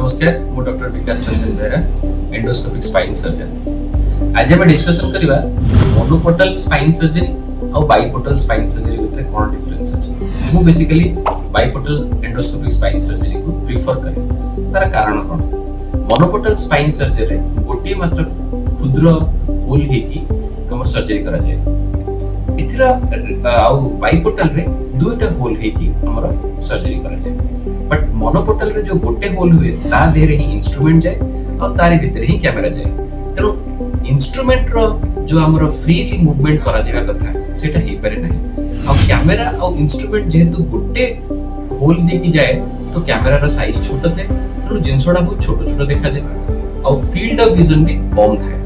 नमस्कार मु doctor Bikash Ranjan Behera endoscopic spine surgeon. आज हम डिस्कशन करबा मोनोपोर्टल स्पाइन सर्जरी और बाइपोर्टल स्पाइन सर्जरी भितर कोन डिफरेंस अछि। मु बेसिकली बाइपोर्टल एंडोस्कोपिक स्पाइन सर्जरी को प्रेफर करे। तार कारण कोन? मोनोपोर्टल स्पाइन सर्जरी गोटे मात्र क्षुद्र होल हे कि हमर सर्जरी करा जाय। इथिरा आउ बाइपोर्टल रे दुईटा होल हे कि हमर सर्जरी करा जाय। बट मोनोपोर्टल रे जो गोटे होल हुए ता देरे ही इंस्ट्रूमेंट जाए और तारी भीतर ही कैमरा जाए। तेणु इंस्ट्रूमेंट रो जो हमर फ्रीली मूवमेंट करा जाय कथा सेटा ही पारे नहीं। और कैमरा और इंस्ट्रूमेंट जेहेतु गोटे होल दे की जाए तो कैमरा रो साइज छोट थे, तेणु जिनसोडा बहुत छोट छोट देखा जाए और फील्ड ऑफ विजन भी कम थाए।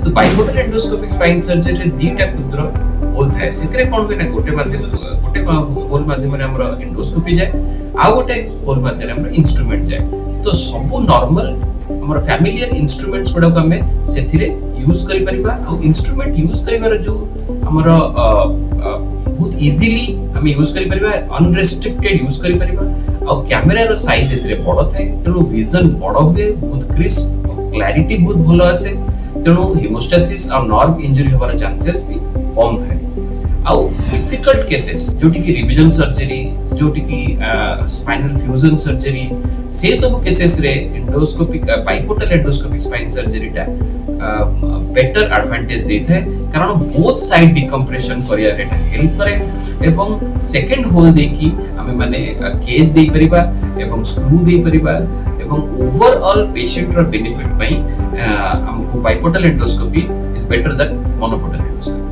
तो बाइपोर्टल एंडोस्कोपिक स्पाइन सर्जरी रे दीटा क्षुद्र होल थाए। सेकरे कोन होय ना गोटे होल माध्यम रे हमर एंडोस्कोपी जाए आ गोटे होल माध्यम रे हमर इंस्ट्रूमेंट जाए। तो सब नॉर्मल हमर फैमिलियर इंस्ट्रूमेंट्स गुडा को हमें सेथिरे यूज करि परिबा और इंस्ट्रूमेंट यूज करिवार जो हमर बहुत इजीली हम यूज करि परिबा, अनरेस्ट्रिक्टेड यूज करि परिबा और कैमरा रो साइज एतरे बड़ थाए। तेणु विजन बड़ हुए, बहुत क्रिस्प, क्लैरिटी बहुत भलो आसे। तेणु हेमोस्टेसिस और नर्व इंजरी होबार चांसेस भी कम थाए। आउ डिफिकल्ट केसेस जोटी की रिविजन सर्जरी, जोटी की स्पाइनल फ्यूजन सर्जरी, से सब केसेस रे एंडोस्कोपिक बाइपोर्टल एंडोस्कोपिक स्पाइन सर्जरी टा बेटर एडवांटेज देता है, कारण बोथ साइड डिकम्प्रेशन करिया रे हेल्प करे एवं सेकंड होल दे की हमें माने केस दे परिबा एवं स्क्रू दे परिबा एवं ओवरऑल पेशेंट रो बेनिफिट पई हमको biportal endoscopy is better than monoportal endoscopy.